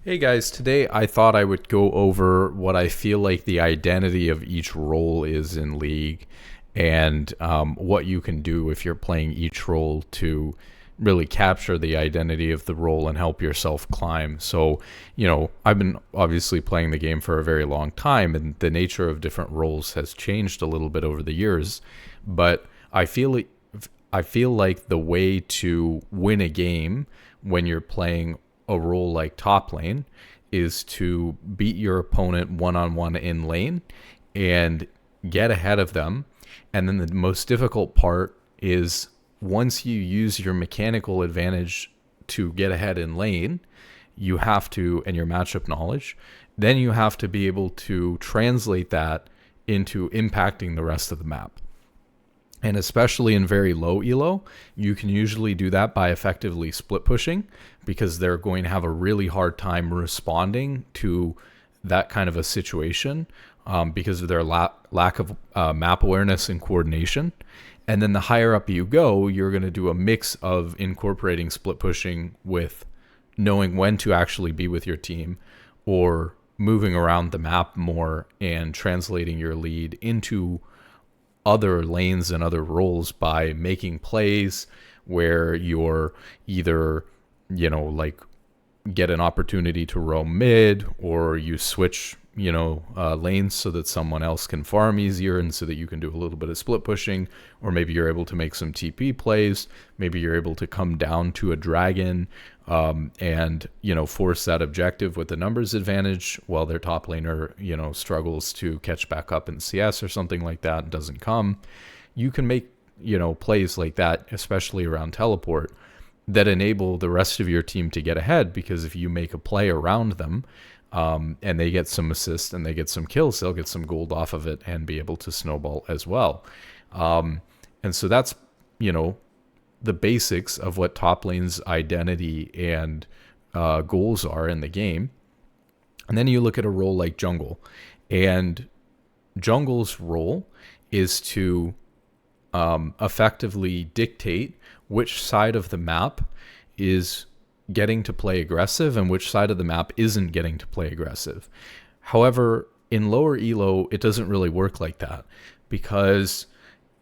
Hey guys, today I thought I would go over what I feel like the identity of each role is in League and what you can do if you're playing each role to really capture the identity of the role and help yourself climb. So, I've been obviously playing the game for a very long time, and the nature of different roles has changed a little bit over the years, but I feel like the way to win a game when you're playing a role like top lane is to beat your opponent one on one in lane and get ahead of them. And then the most difficult part is once you use your mechanical advantage to get ahead in lane, you have to, and your matchup knowledge, then you have to be able to translate that into impacting the rest of the map. And especially in very low elo, you can usually do that by effectively split pushing because they're going to have a really hard time responding to that kind of a situation because of their lack of map awareness and coordination. And then the higher up you go, you're going to do a mix of incorporating split pushing with knowing when to actually be with your team or moving around the map more and translating your lead into other lanes and other roles by making plays where you're either, like get an opportunity to roam mid or you switch, lanes so that someone else can farm easier and so that you can do a little bit of split pushing, or maybe you're able to make some TP plays. Maybe you're able to come down to a dragon and, force that objective with the numbers advantage while their top laner, struggles to catch back up in CS or something like that and doesn't come. You can make, plays like that, especially around teleport, that enable the rest of your team to get ahead, because if you make a play around them and they get some assists and they get some kills, they'll get some gold off of it and be able to snowball as well. And so that's, the basics of what top lane's identity and goals are in the game. And then you look at a role like jungle, and jungle's role is to effectively dictate which side of the map is getting to play aggressive and which side of the map isn't getting to play aggressive. However, in lower elo, it doesn't really work like that, because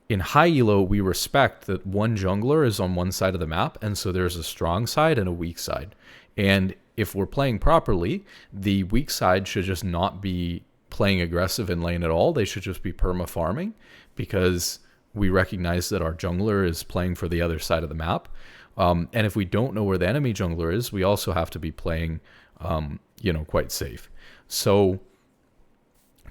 in high elo, we respect that one jungler is on one side of the map, and so there's a strong side and a weak side. And if we're playing properly, the weak side should just not be playing aggressive in lane at all. They should just be perma-farming, because we recognize that our jungler is playing for the other side of the map. And if we don't know where the enemy jungler is, we also have to be playing, quite safe. So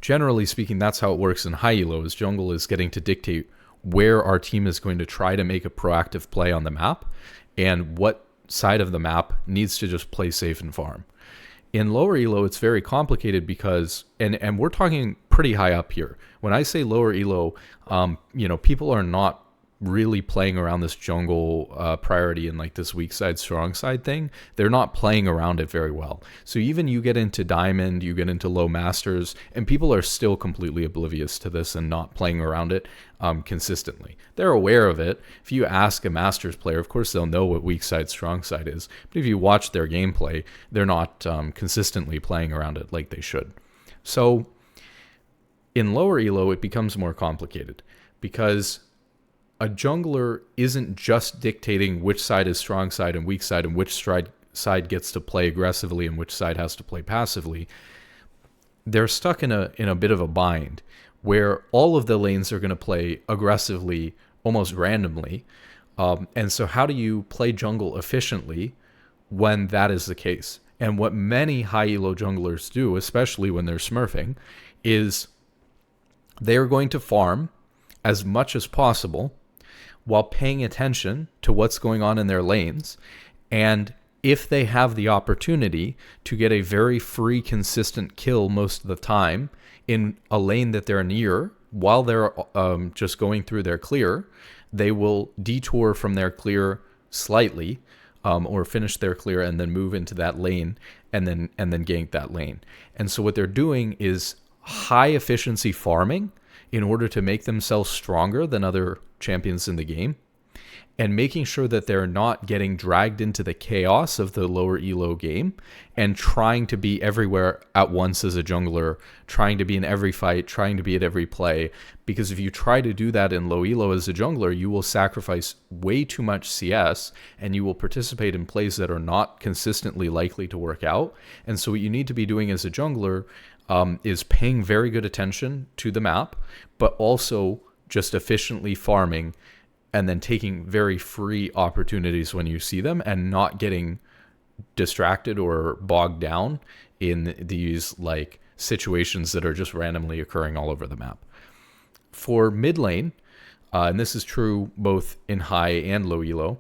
generally speaking, that's how it works in high elo, is jungle is getting to dictate where our team is going to try to make a proactive play on the map and what side of the map needs to just play safe and farm. In lower elo, it's very complicated because, and we're talking pretty high up here. When I say lower elo, people are not really playing around this jungle priority and like this weak side, strong side thing. They're not playing around it very well. So even you get into diamond, you get into low masters, and people are still completely oblivious to this and not playing around it consistently. They're aware of it. If you ask a masters player, of course they'll know what weak side, strong side is. But if you watch their gameplay, they're not consistently playing around it like they should. So in lower elo, it becomes more complicated, because a jungler isn't just dictating which side is strong side and weak side and which side gets to play aggressively and which side has to play passively. They're stuck in a bit of a bind where all of the lanes are going to play aggressively almost randomly. And so how do you play jungle efficiently when that is the case? And what many high elo junglers do, especially when they're smurfing, is they're going to farm as much as possible while paying attention to what's going on in their lanes. And if they have the opportunity to get a very free, consistent kill most of the time in a lane that they're near while they're just going through their clear, they will detour from their clear slightly or finish their clear and then move into that lane and then gank that lane. And so what they're doing is high efficiency farming in order to make themselves stronger than other champions in the game. and making sure that they're not getting dragged into the chaos of the lower elo game and trying to be everywhere at once as a jungler, trying to be in every fight, trying to be at every play. Because if you try to do that in low elo as a jungler, you will sacrifice way too much CS and you will participate in plays that are not consistently likely to work out. And so what you need to be doing as a jungler is paying very good attention to the map, but also just efficiently farming and then taking very free opportunities when you see them and not getting distracted or bogged down in these like situations that are just randomly occurring all over the map. For mid lane, and this is true both in high and low elo,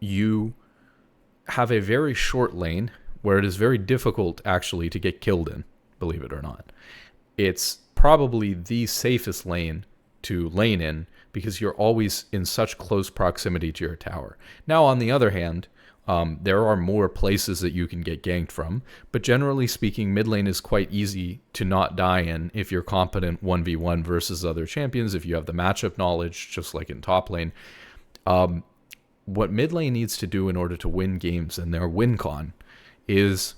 you have a very short lane where it is very difficult actually to get killed in, believe it or not. It's probably the safest lane to lane in because you're always in such close proximity to your tower. Now, on the other hand, there are more places that you can get ganked from, but generally speaking, mid lane is quite easy to not die in if you're competent 1v1 versus other champions, if you have the matchup knowledge, just like in top lane. What mid lane needs to do in order to win games and their win con is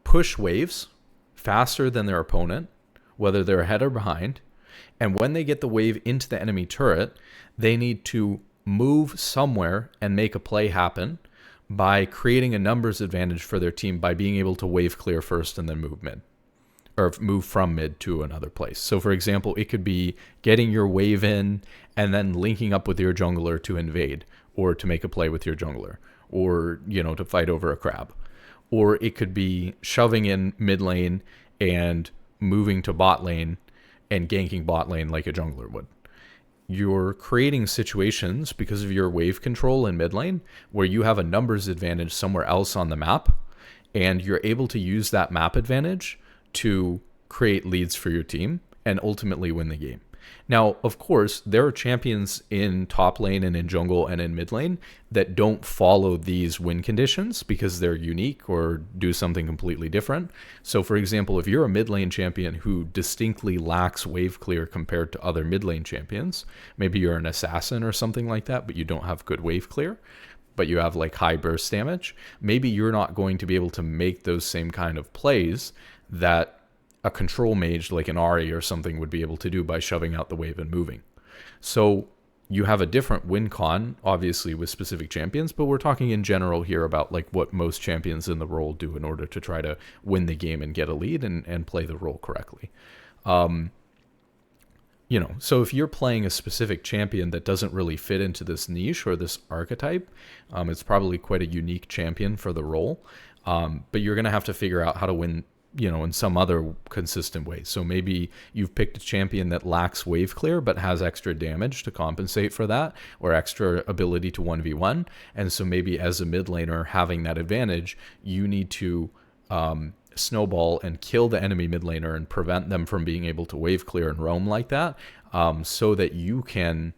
push waves faster than their opponent, whether they're ahead or behind. And when they get the wave into the enemy turret, they need to move somewhere and make a play happen by creating a numbers advantage for their team by being able to wave clear first and then move mid, or move from mid to another place. So for example, it could be getting your wave in and then linking up with your jungler to invade or to make a play with your jungler, or, you know, to fight over a crab. Or it could be shoving in mid lane and moving to bot lane and ganking bot lane like a jungler would. You're creating situations because of your wave control in mid lane where you have a numbers advantage somewhere else on the map, and you're able to use that map advantage to create leads for your team and ultimately win the game. Now, of course, there are champions in top lane and in jungle and in mid lane that don't follow these win conditions because they're unique or do something completely different. So, for example, if you're a mid lane champion who distinctly lacks wave clear compared to other mid lane champions, maybe you're an assassin or something like that, but you don't have good wave clear, but you have like high burst damage, maybe you're not going to be able to make those same kind of plays that a control mage like an Ahri or something would be able to do by shoving out the wave and moving. So you have a different win con, obviously, with specific champions, but we're talking in general here about like what most champions in the role do in order to try to win the game and get a lead and play the role correctly. You know, so if you're playing a specific champion that doesn't really fit into this niche or this archetype, it's probably quite a unique champion for the role. But you're going to have to figure out how to win, you know, in some other consistent way. So maybe you've picked a champion that lacks wave clear but has extra damage to compensate for that, or extra ability to 1v1. And so maybe as a mid laner having that advantage, you need to snowball and kill the enemy mid laner and prevent them from being able to wave clear and roam like that, so that you can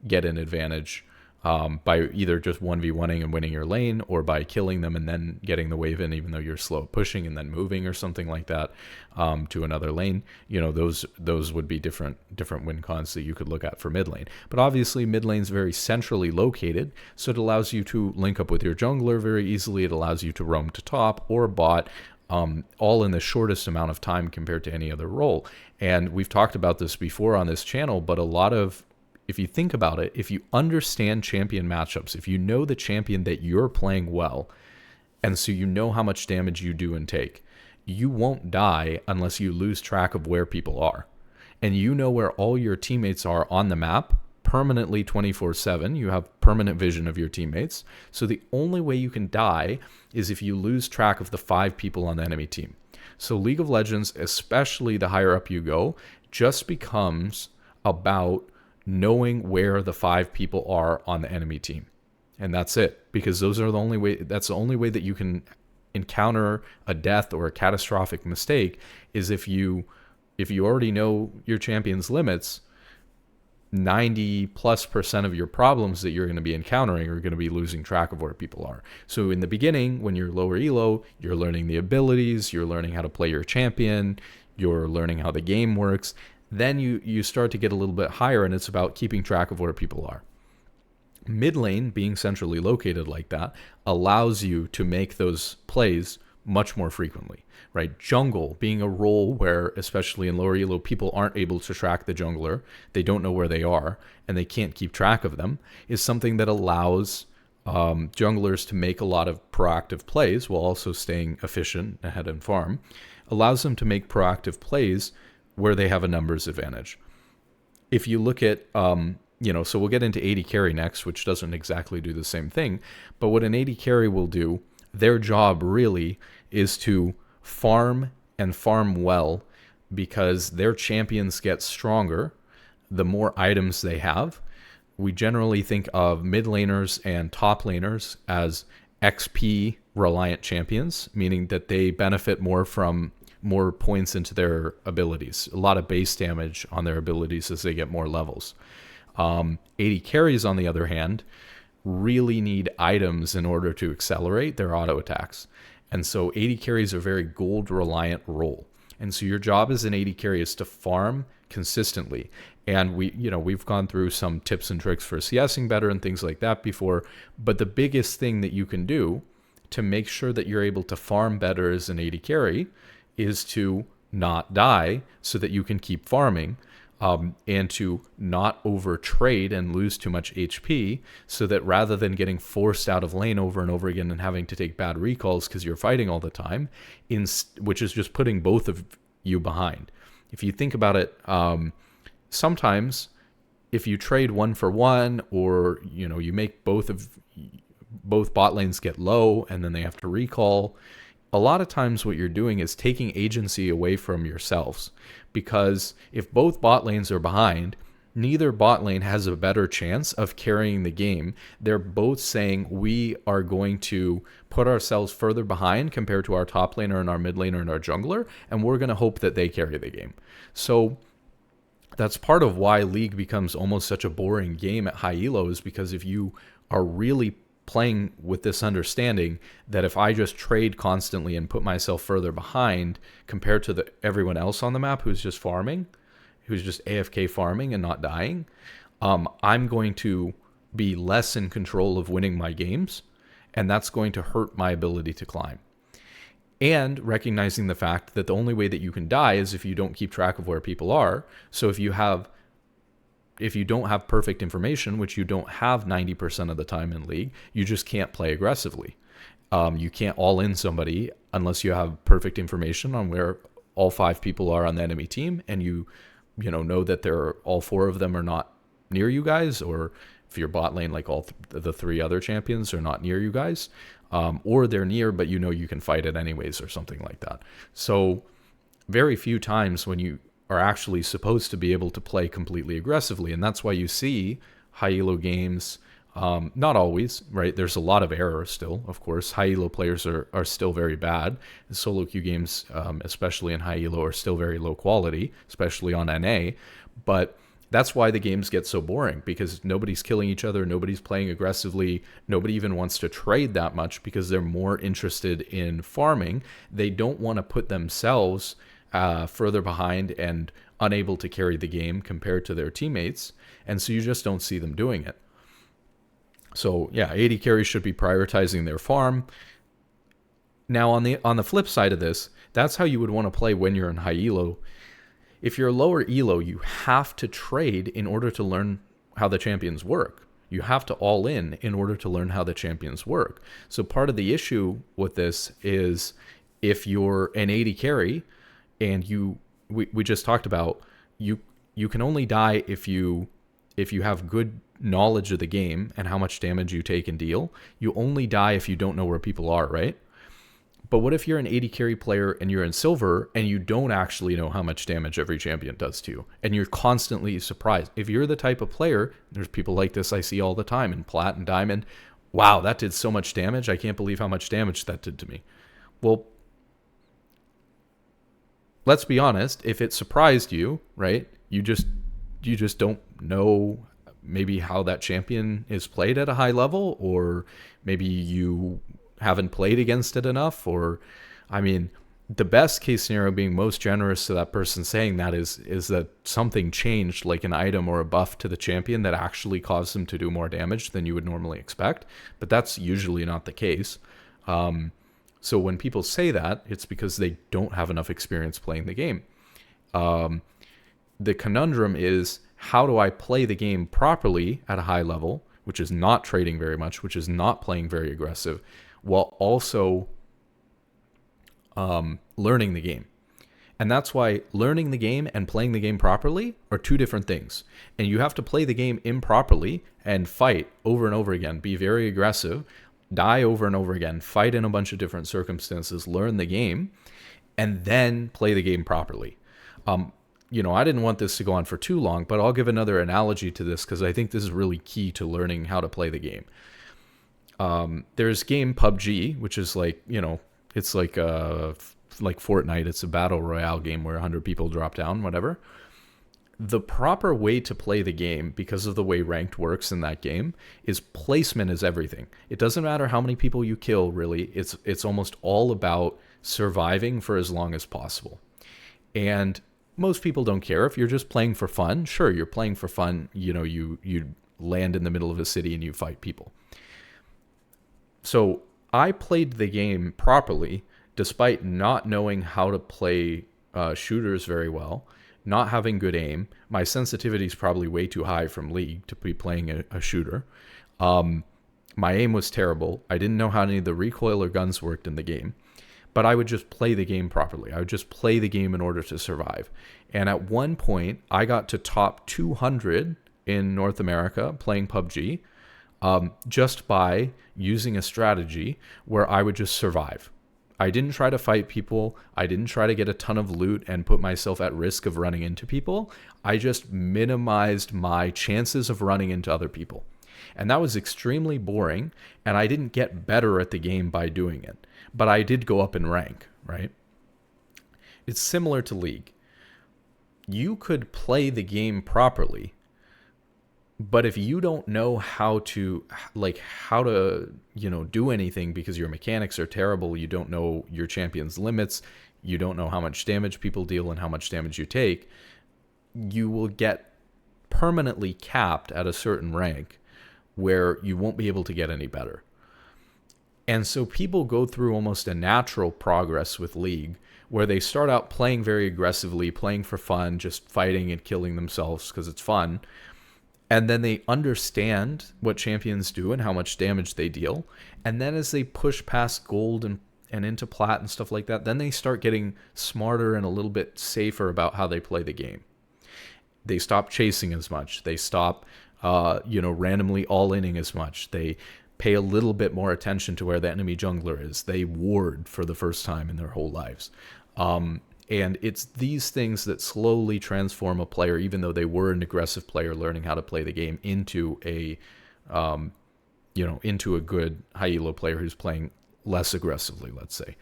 get an advantage by either just 1v1ing and winning your lane, or by killing them and then getting the wave in even though you're slow at pushing and then moving or something like that to another lane. You know, those would be different win cons that you could look at for mid lane. But obviously mid lane's very centrally located, so it allows you to link up with your jungler very easily. It allows you to roam to top or bot, all in the shortest amount of time compared to any other role. And we've talked about this before on this channel, but a lot of, if you think about it, if you understand champion matchups, if you know the champion that you're playing well, and so you know how much damage you do and take, you won't die unless you lose track of where people are. And you know where all your teammates are on the map permanently 24/7. You have permanent vision of your teammates. So the only way you can die is if you lose track of the 5 people on the enemy team. So League of Legends, especially the higher up you go, just becomes about knowing where the 5 people are on the enemy team. And that's it, because those are the only way, that's the only way that you can encounter a death or a catastrophic mistake, is if you already know your champion's limits. 90+% of your problems that you're going to be encountering are going to be losing track of where people are. So in the beginning, when you're lower elo, you're learning the abilities, you're learning how to play your champion, you're learning how the game works. Then you start to get a little bit higher, and it's about keeping track of where people are. Mid lane, being centrally located like that, allows you to make those plays much more frequently, right? Jungle being a role where, especially in lower elo, people aren't able to track the jungler. They don't know where they are, and they can't keep track of them, is something that allows junglers to make a lot of proactive plays while also staying efficient ahead in farm, allows them to make proactive plays where they have a numbers advantage. If you look at, so we'll get into AD carry next, which doesn't exactly do the same thing, but what an AD carry will do, their job really is to farm and farm well, because their champions get stronger the more items they have. We generally think of mid laners and top laners as XP reliant champions, meaning that they benefit more from more points into their abilities, a lot of base damage on their abilities as they get more levels. AD carries, on the other hand, really need items in order to accelerate their auto attacks. And so AD carries are a very gold reliant role. And so your job as an AD carry is to farm consistently. And we've gone through some tips and tricks for CSing better and things like that before. But the biggest thing that you can do to make sure that you're able to farm better as an AD carry is to not die so that you can keep farming, and to not over trade and lose too much HP, so that rather than getting forced out of lane over and over again and having to take bad recalls because you're fighting all the time, which is just putting both of you behind. If you think about it, sometimes if you trade 1-for-1, or you make both bot lanes get low and then they have to recall, a lot of times what you're doing is taking agency away from yourselves, because if both bot lanes are behind, neither bot lane has a better chance of carrying the game. They're both saying, we are going to put ourselves further behind compared to our top laner and our mid laner and our jungler, and we're going to hope that they carry the game. So that's part of why League becomes almost such a boring game at high elo, is because if you are really playing with this understanding that if I just trade constantly and put myself further behind compared to everyone else on the map who's just farming, who's just AFK farming and not dying, I'm going to be less in control of winning my games, and that's going to hurt my ability to climb. And recognizing the fact that the only way that you can die is if you don't keep track of where people are. So if you don't have perfect information, which you don't have 90% of the time in League, you just can't play aggressively. You can't all in somebody unless you have perfect information on where all 5 people are on the enemy team, and you know that all 4 of them are not near you guys, or if you're bot lane, like all the 3 other champions are not near you guys, or they're near but you can fight it anyways, or something like that. So very few times when you are actually supposed to be able to play completely aggressively, and that's why you see high elo games, not always, right? There's a lot of error still, of course. High elo players are still very bad. The solo queue games, especially in high elo, are still very low quality, especially on NA, but that's why the games get so boring, because nobody's killing each other, nobody's playing aggressively, nobody even wants to trade that much because they're more interested in farming. They don't want to put themselves further behind and unable to carry the game compared to their teammates, and so you just don't see them doing it. So yeah, AD carries should be prioritizing their farm. Now on the flip side of this, that's how you would want to play when you're in high elo. If you're lower elo, you have to trade in order to learn how the champions work. You have to all in order to learn how the champions work. So part of the issue with this is, if you're an AD carry and we just talked about, you can only die if you have good knowledge of the game and how much damage you take and deal. You only die if you don't know where people are, right? But what if you're an AD carry player and you're in silver and you don't actually know how much damage every champion does to you, and you're constantly surprised? If you're the type of player, there's people like this I see all the time in plat and diamond. Wow, that did so much damage. I can't believe how much damage that did to me. Well, let's be honest. If it surprised you, right? You just don't know maybe how that champion is played at a high level, or maybe you haven't played against it enough, or I mean, The best case scenario, being most generous to that person saying that, is that something changed, like an item or a buff to the champion that actually caused them to do more damage than you would normally expect. But that's usually not the case. So when people say that, it's because they don't have enough experience playing the game. The conundrum is, how do I play the game properly at a high level, which is not trading very much, which is not playing very aggressive, while also learning the game. And that's why learning the game and playing the game properly are two different things. And you have to play the game improperly and fight over and over again, be very aggressive, die over and over again, fight in a bunch of different circumstances, learn the game, and then play the game properly. I didn't want this to go on for too long, but I'll give another analogy to this because I think this is really key to learning how to play the game. There's game PUBG, which is like, it's like Fortnite. It's a battle royale game where 100 people drop down, whatever. The proper way to play the game, because of the way ranked works in that game, is placement is everything. It doesn't matter how many people you kill, really. It's almost all about surviving for as long as possible. And most people don't care if you're just playing for fun. Sure, you're playing for fun. You land in the middle of a city and you fight people. So I played the game properly despite not knowing how to play shooters very well, not having good aim. My sensitivity is probably way too high from League to be playing a shooter. My aim was terrible. I didn't know how any of the recoil or guns worked in the game, but I would just play the game properly. I would just play the game in order to survive. And at one point, I got to top 200 in North America playing PUBG, just by using a strategy where I would just survive. I didn't try to fight people. I didn't try to get a ton of loot and put myself at risk of running into people. I just minimized my chances of running into other people. And that was extremely boring, and I didn't get better at the game by doing it. But I did go up in rank, right? It's similar to League. You could play the game properly, but if you don't know how to do anything because your mechanics are terrible, you don't know your champion's limits, you don't know how much damage people deal and how much damage you take, you will get permanently capped at a certain rank where you won't be able to get any better. And so people go through almost a natural progress with League where they start out playing very aggressively, playing for fun, just fighting and killing themselves because it's fun. And then they understand what champions do and how much damage they deal. And then as they push past gold and into plat and stuff like that, then they start getting smarter and a little bit safer about how they play the game. They stop chasing as much. They stop, randomly all-inning as much. They pay a little bit more attention to where the enemy jungler is. They ward for the first time in their whole lives. And it's these things that slowly transform a player, even though they were an aggressive player learning how to play the game, into a good high elo player who's playing less aggressively, let's say.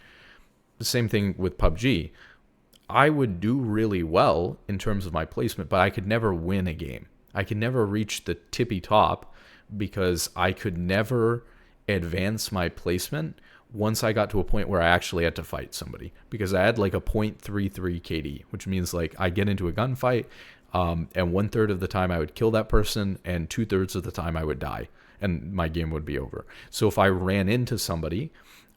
The same thing with PUBG. I would do really well in terms of my placement, but I could never win a game. I could never reach the tippy top because I could never advance my placement once I got to a point where I actually had to fight somebody, because I had like a 0.33 KD, which means like I get into a gunfight, and 1/3 of the time I would kill that person, and 2/3 of the time I would die, and my game would be over. So if I ran into somebody,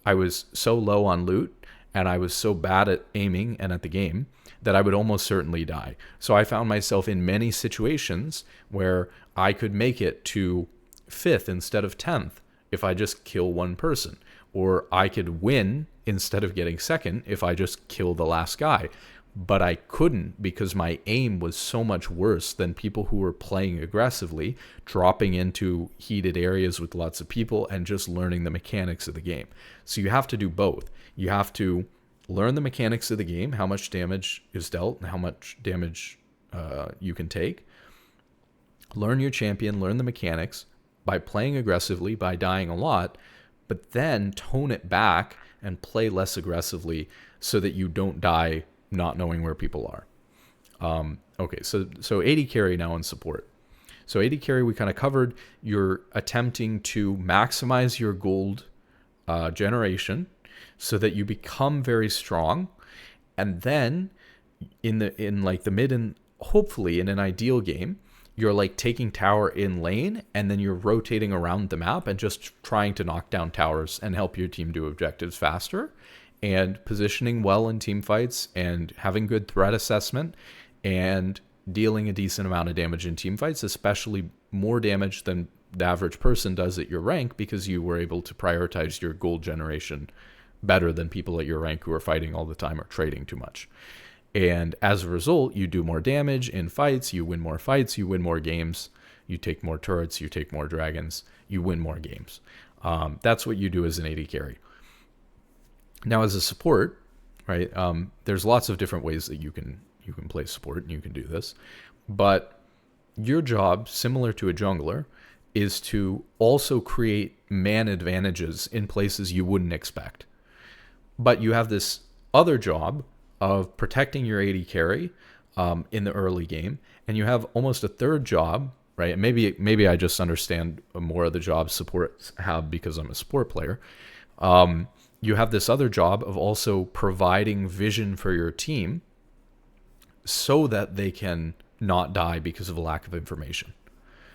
I was so low on loot, and I was so bad at aiming and at the game that I would almost certainly die. So I found myself in many situations where I could make it to 5th instead of 10th if I just kill one person. Or I could win instead of getting 2nd if I just kill the last guy. But I couldn't because my aim was so much worse than people who were playing aggressively, dropping into heated areas with lots of people and just learning the mechanics of the game. So you have to do both. You have to learn the mechanics of the game, how much damage is dealt and how much damage you can take. Learn your champion, learn the mechanics by playing aggressively, by dying a lot, but then tone it back and play less aggressively so that you don't die not knowing where people are. Okay, so AD carry now in support. So AD carry we kind of covered. You're attempting to maximize your gold generation so that you become very strong. And then in like the mid, and hopefully in an ideal game, you're like taking tower in lane, and then you're rotating around the map and just trying to knock down towers and help your team do objectives faster, and positioning well in team fights and having good threat assessment and dealing a decent amount of damage in team fights, especially more damage than the average person does at your rank, because you were able to prioritize your gold generation better than people at your rank who are fighting all the time or trading too much. And as a result, you do more damage in fights, you win more fights, you win more games, you take more turrets, you take more dragons, you win more games. That's what you do as an AD carry. Now, as a support, right, there's lots of different ways that you can play support, and you can do this. But your job, similar to a jungler, is to also create man advantages in places you wouldn't expect. But you have this other job of protecting your AD carry in the early game, and you have almost a third job, right? And maybe I just understand more of the jobs supports have because I'm a support player. You have this other job of also providing vision for your team so that they can not die because of a lack of information.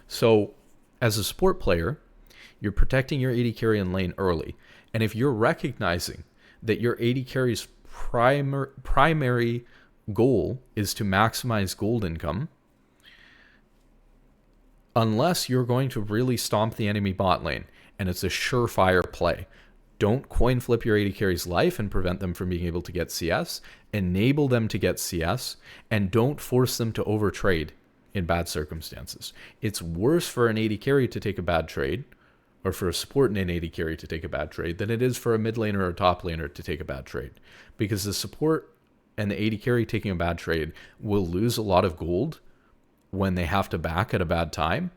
So as a support player, you're protecting your AD carry in lane early. And if you're recognizing that your AD carry's primary goal is to maximize gold income, unless you're going to really stomp the enemy bot lane and it's a surefire play, don't coin flip your AD carry's life and prevent them from being able to get CS. Enable them to get CS, and don't force them to overtrade in bad circumstances. It's worse for an AD carry to take a bad trade, or for a support in an AD carry to take a bad trade, than it is for a mid laner or a top laner to take a bad trade. Because the support and the AD carry taking a bad trade will lose a lot of gold when they have to back at a bad time.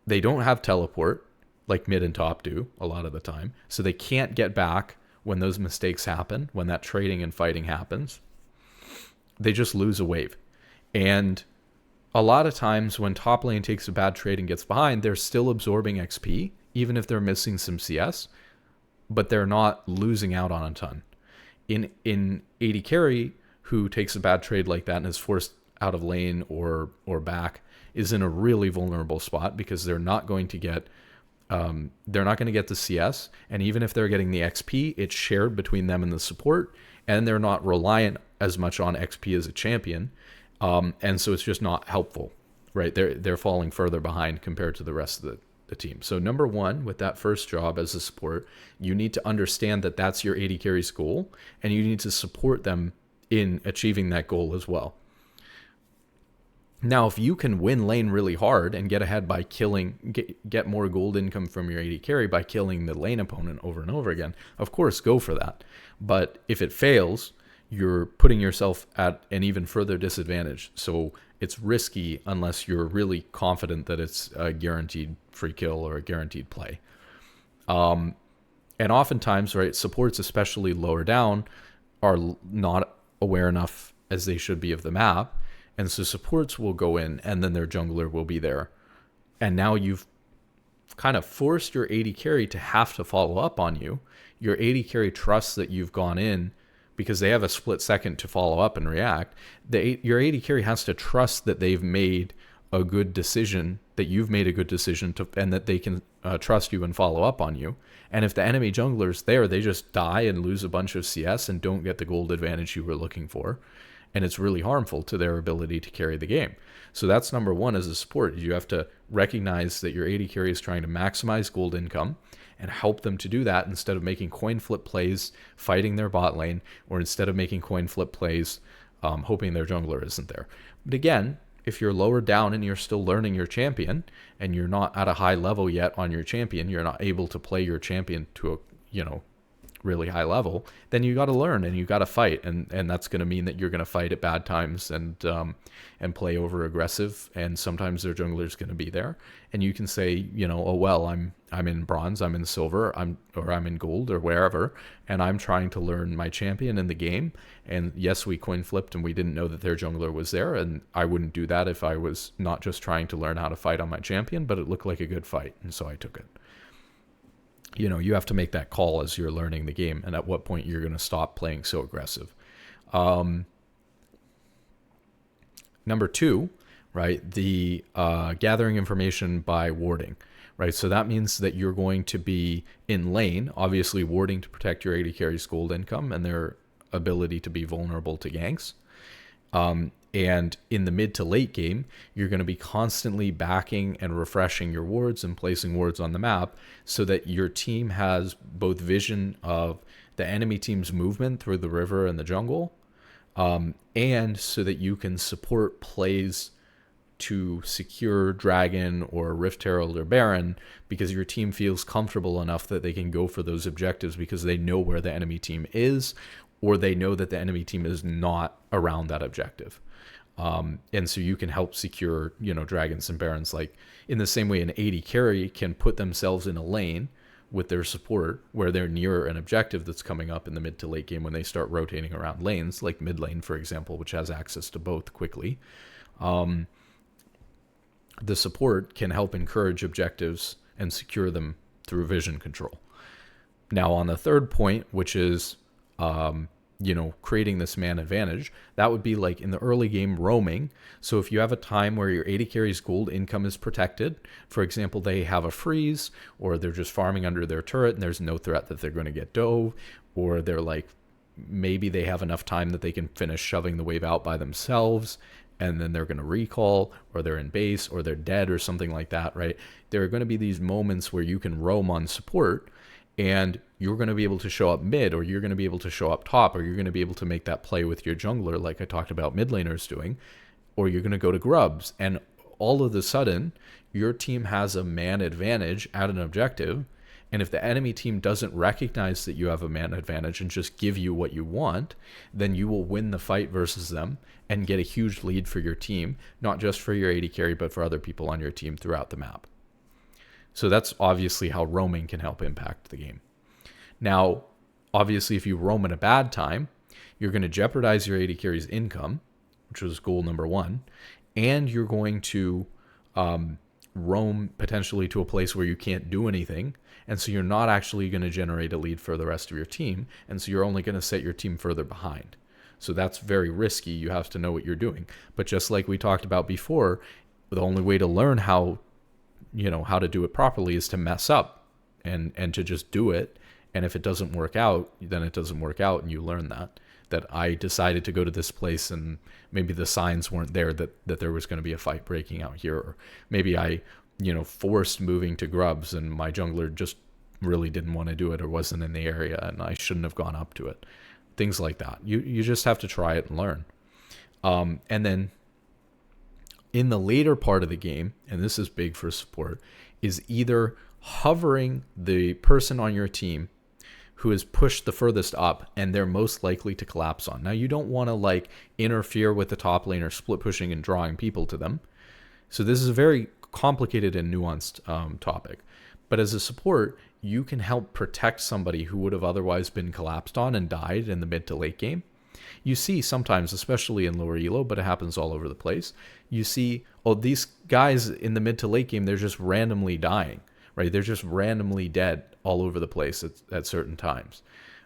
They don't have teleport like mid and top do a lot of the time, so they can't get back when those mistakes happen, when that trading and fighting happens. They just lose a wave. And a lot of times when top lane takes a bad trade and gets behind, they're still absorbing XP, even if they're missing some CS, but they're not losing out on a ton. In AD carry, who takes a bad trade like that and is forced out of lane or back, is in a really vulnerable spot, because they're not going to get the CS, and even if they're getting the XP, it's shared between them and the support, and they're not reliant as much on XP as a champion, and so it's just not helpful, right? They're falling further behind compared to the rest of the team. So number one, with that first job as a support, you need to understand that that's your AD carry's goal, and you need to support them in achieving that goal as well. Now, if you can win lane really hard and get ahead by get more gold income from your AD carry by killing the lane opponent over and over again, of course, go for that. But if it fails, you're putting yourself at an even further disadvantage. So it's risky unless you're really confident that it's a guaranteed free kill or a guaranteed play. And oftentimes, right, supports, especially lower down, are not aware enough as they should be of the map. And so supports will go in, and then their jungler will be there. And now you've kind of forced your AD carry to have to follow up on you. Your AD carry trusts that you've gone in because they have a split second to follow up and react. Your AD carry has to trust that they've made a good decision, that you've made a good decision, and that they can trust you and follow up on you. And if the enemy jungler's there, they just die and lose a bunch of CS and don't get the gold advantage you were looking for. And it's really harmful to their ability to carry the game. So that's number one as a support. You have to recognize that your AD carry is trying to maximize gold income and help them to do that, instead of making coin flip plays fighting their bot lane, or instead of making coin flip plays hoping their jungler isn't there. But again, if you're lower down and you're still learning your champion and you're not at a high level yet on your champion, you're not able to play your champion to a really high level, then you got to learn and you got to fight, and that's going to mean that you're going to fight at bad times and play over aggressive, and sometimes their jungler is going to be there, and you can say, oh well, I'm in bronze, I'm in silver, I'm in gold or wherever, and I'm trying to learn my champion in the game, and yes, we coin flipped and we didn't know that their jungler was there, and I wouldn't do that if I was not just trying to learn how to fight on my champion, but it looked like a good fight, and so I took it. you have to make that call as you're learning the game, and at what point you're going to stop playing so aggressive. Number two, right, the gathering information by warding, right? So that means that you're going to be in lane, obviously warding to protect your AD carry's gold income and their ability to be vulnerable to ganks. And in the mid to late game, you're going to be constantly backing and refreshing your wards and placing wards on the map so that your team has both vision of the enemy team's movement through the river and the jungle, and so that you can support plays to secure Dragon or Rift Herald or Baron, because your team feels comfortable enough that they can go for those objectives because they know where the enemy team is, or they know that the enemy team is not around that objective. And so you can help secure, Dragons and Barons, like in the same way an AD carry can put themselves in a lane with their support where they're near an objective that's coming up in the mid to late game when they start rotating around lanes, like mid lane, for example, which has access to both quickly. The support can help encourage objectives and secure them through vision control. Now, on the third point, which is, creating this man advantage, that would be like in the early game roaming. So if you have a time where your AD carry's gold income is protected, for example, they have a freeze, or they're just farming under their turret and there's no threat that they're going to get dove, or they're like, maybe they have enough time that they can finish shoving the wave out by themselves, and then they're going to recall, or they're in base, or they're dead, or something like that, right? There are going to be these moments where you can roam on support, and you're going to be able to show up mid, or you're going to be able to show up top, or you're going to be able to make that play with your jungler, like I talked about mid laners doing, or you're going to go to grubs, and all of a sudden, your team has a man advantage at an objective, and if the enemy team doesn't recognize that you have a man advantage and just give you what you want, then you will win the fight versus them and get a huge lead for your team, not just for your AD carry, but for other people on your team throughout the map. So that's obviously how roaming can help impact the game. Now, obviously, if you roam at a bad time, you're going to jeopardize your AD carry's income, which was goal number one, and you're going to roam potentially to a place where you can't do anything, and so you're not actually going to generate a lead for the rest of your team, and so you're only going to set your team further behind. So that's very risky. You have to know what you're doing. But just like we talked about before, the only way to learn how to do it properly is to mess up and to just do it. And if it doesn't work out, then it doesn't work out, and you learn that I decided to go to this place and maybe the signs weren't there that there was going to be a fight breaking out here, or maybe I forced moving to grubs and my jungler just really didn't want to do it or wasn't in the area and I shouldn't have gone up to it. Things like that. You just have to try it and learn. And then in the later part of the game, and this is big for support, is either hovering the person on your team who is pushed the furthest up and they're most likely to collapse on. Now, you don't want to interfere with the top laner split pushing and drawing people to them. So this is a very complicated and nuanced topic. But as a support, you can help protect somebody who would have otherwise been collapsed on and died in the mid to late game. You see sometimes, especially in lower elo, but it happens all over the place, you see, these guys in the mid to late game, they're just randomly dying, right? They're just randomly dead all over the place at certain times.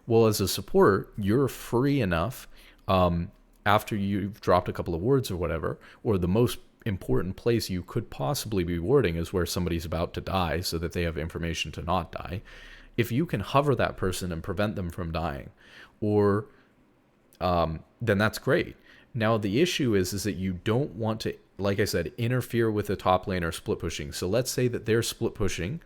Well, as a support, you're free enough after you've dropped a couple of wards or whatever, or the most important place you could possibly be warding is where somebody's about to die so that they have information to not die. If you can hover that person and prevent them from dying, or then that's great. Now, the issue is that you don't want to, like I said, interfere with the top laner split pushing. So let's say that they're split pushing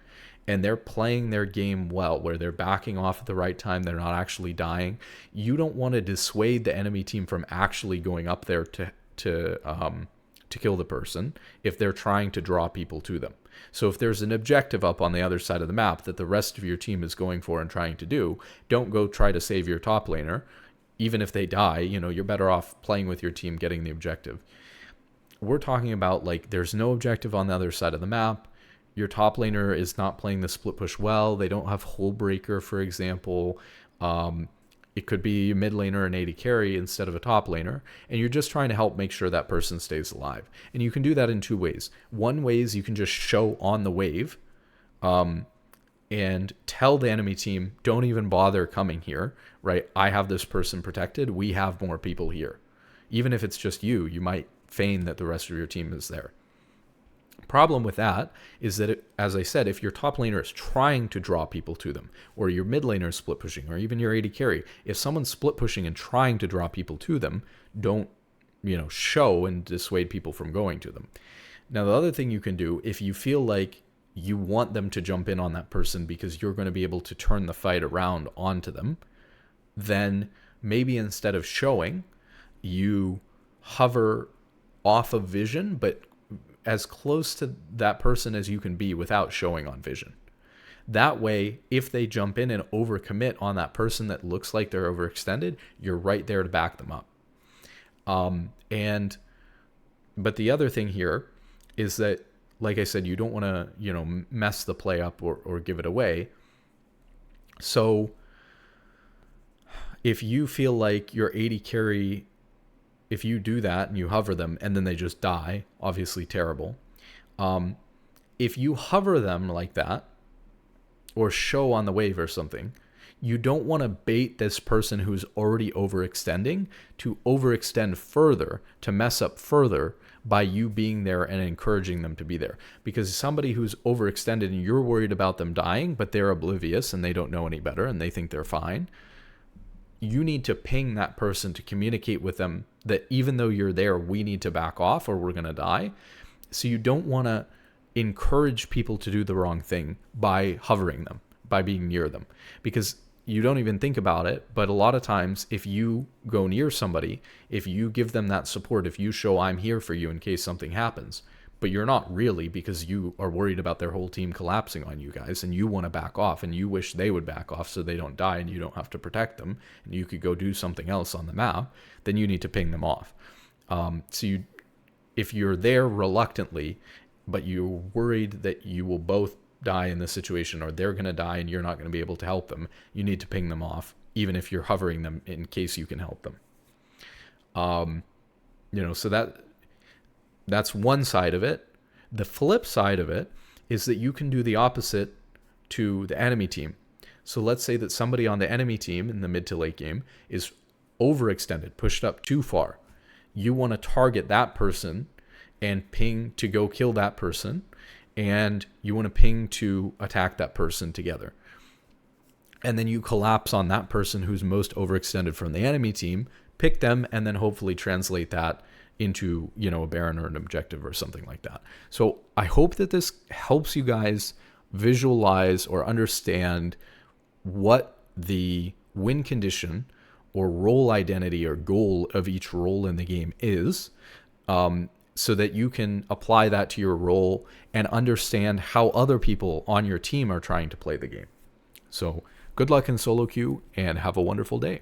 and they're playing their game well, where they're backing off at the right time, they're not actually dying. You don't want to dissuade the enemy team from actually going up there to kill the person if they're trying to draw people to them. So if there's an objective up on the other side of the map that the rest of your team is going for and trying to do, don't go try to save your top laner. Even if they die, you're better off playing with your team, getting the objective. We're talking about there's no objective on the other side of the map. Your top laner is not playing the split push well. They don't have Hull Breaker, for example. It could be a mid laner and AD carry instead of a top laner, and you're just trying to help make sure that person stays alive. And you can do that in two ways. One way is you can just show on the wave, and tell the enemy team, don't even bother coming here, right? I have this person protected. We have more people here. Even if it's just you, you might feign that the rest of your team is there. Problem with that is that, as I said, if your top laner is trying to draw people to them, or your mid laner is split pushing, or even your AD carry, if someone's split pushing and trying to draw people to them, don't, show and dissuade people from going to them. Now, the other thing you can do, if you feel like you want them to jump in on that person because you're going to be able to turn the fight around onto them, then maybe instead of showing, you hover off of vision, but as close to that person as you can be without showing on vision. That way, if they jump in and overcommit on that person that looks like they're overextended, you're right there to back them up. But the other thing here is that, like I said, you don't want to, mess the play up or give it away. So if you feel like your AD carry, if you do that and you hover them and then they just die, obviously terrible. If you hover them like that or show on the wave or something, you don't want to bait this person who's already overextending to overextend further, to mess up further by you being there and encouraging them to be there. Because somebody who's overextended and you're worried about them dying, but they're oblivious and they don't know any better and they think they're fine, you need to ping that person to communicate with them that even though you're there, we need to back off or we're going to die. So you don't want to encourage people to do the wrong thing by hovering them, by being near them, because you don't even think about it. But a lot of times, if you go near somebody, if you give them that support, if you show I'm here for you in case something happens, but you're not really, because you are worried about their whole team collapsing on you guys and you want to back off and you wish they would back off so they don't die and you don't have to protect them and you could go do something else on the map, then you need to ping them off. If you're there reluctantly, but you're worried that you will both die in this situation or they're going to die and you're not going to be able to help them, you need to ping them off, even if you're hovering them in case you can help them. So that's one side of it. The flip side of it is that you can do the opposite to the enemy team. So let's say that somebody on the enemy team in the mid to late game is overextended, pushed up too far. You want to target that person and ping to go kill that person, and you want to ping to attack that person together. And then you collapse on that person who's most overextended from the enemy team, pick them, and then hopefully translate that into, a Baron or an objective or something like that. So I hope that this helps you guys visualize or understand what the win condition or role identity or goal of each role in the game is, so that you can apply that to your role and understand how other people on your team are trying to play the game. So good luck in solo queue and have a wonderful day.